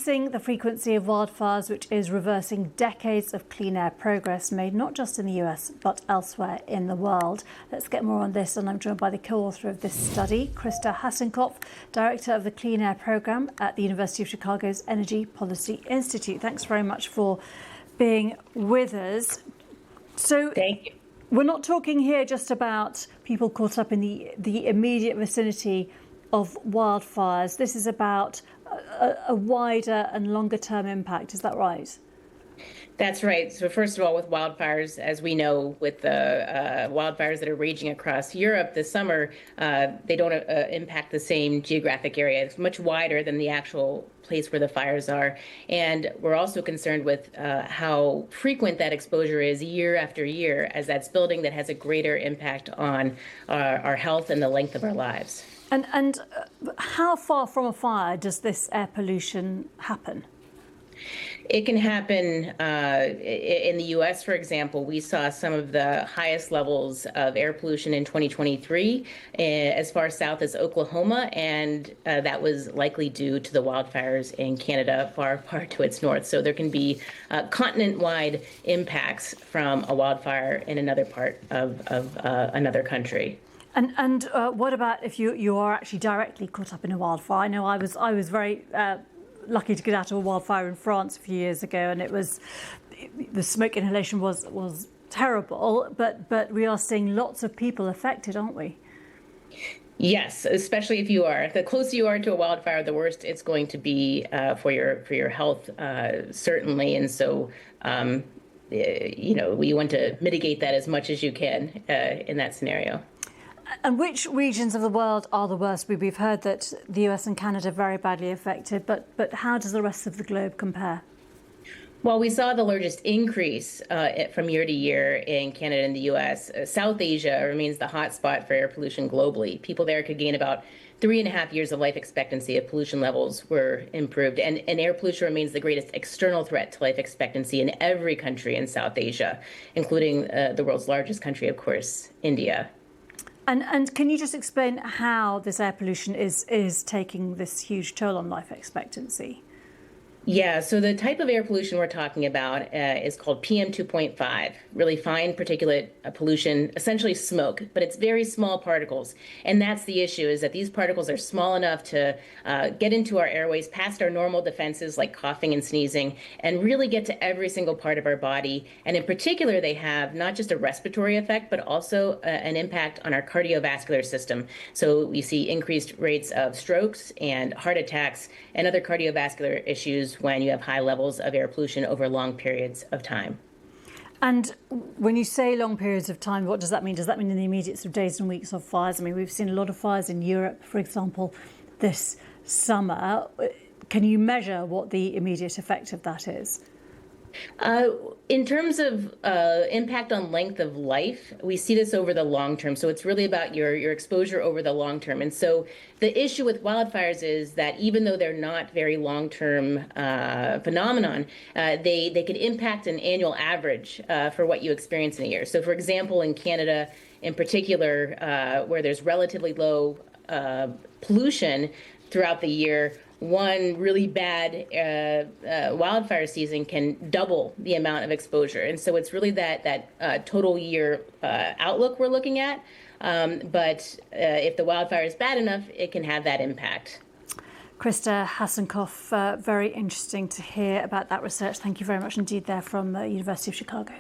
reducing the frequency of wildfires, which is reversing decades of clean air progress made not just in the US but elsewhere in the world. Let's get more on this, and I'm joined by the co-author of this study, Christa Hasenkopf, Director of the Clean Air Programme at the University of Chicago's Energy Policy Institute. Thanks very much for being with us. So, thank you. We're not talking here just about people caught up in the immediate vicinity of wildfires. This is about a wider and longer term impact. Is that right? That's right. So first of all, with wildfires, as we know, with the wildfires that are raging across Europe this summer, they don't impact the same geographic area. It's much wider than the actual place where the fires are. And we're also concerned with how frequent that exposure is year after year, as that's building that has a greater impact on our health and the length of our lives. And how far from a fire does this air pollution happen? It can happen in the U.S., for example. We saw some of the highest levels of air pollution in 2023 as far south as Oklahoma, and that was likely due to the wildfires in Canada far to its north. So there can be continent-wide impacts from a wildfire in another part of another country. And what about if you are actually directly caught up in a wildfire? I know I was very lucky to get out of a wildfire in France a few years ago, and the smoke inhalation was terrible. But we are seeing lots of people affected, aren't we? Yes, especially if you are. The closer you are to a wildfire, the worse it's going to be for your health, certainly. And so, we want to mitigate that as much as you can in that scenario. And which regions of the world are the worst? We've heard that the US and Canada are very badly affected, but how does the rest of the globe compare? Well, we saw the largest increase from year to year in Canada and the US. South Asia remains the hot spot for air pollution globally. People there could gain about 3.5 years of life expectancy if pollution levels were improved. And air pollution remains the greatest external threat to life expectancy in every country in South Asia, including the world's largest country, of course, India. And can you just explain how this air pollution is taking this huge toll on life expectancy? Yeah, so the type of air pollution we're talking about is called PM 2.5, really fine particulate pollution, essentially smoke, but it's very small particles. And that's the issue, is that these particles are small enough to get into our airways, past our normal defenses like coughing and sneezing, and really get to every single part of our body. And in particular, they have not just a respiratory effect, but also an impact on our cardiovascular system. So we see increased rates of strokes and heart attacks and other cardiovascular issues when you have high levels of air pollution over long periods of time. And when you say long periods of time, what does that mean? Does that mean in the immediate sort of days and weeks of fires? I mean, we've seen a lot of fires in Europe, for example, this summer. Can you measure what the immediate effect of that is? In terms of impact on length of life, we see this over the long term. So it's really about your exposure over the long term. And so the issue with wildfires is that even though they're not very long-term phenomenon, they can impact an annual average for what you experience in a year. So for example, in Canada in particular, where there's relatively low pollution throughout the year, one really bad wildfire season can double the amount of exposure. And so it's really that total year outlook we're looking at. But if the wildfire is bad enough, it can have that impact. Christa Hasenkopf, very interesting to hear about that research. Thank you very much indeed there from the University of Chicago.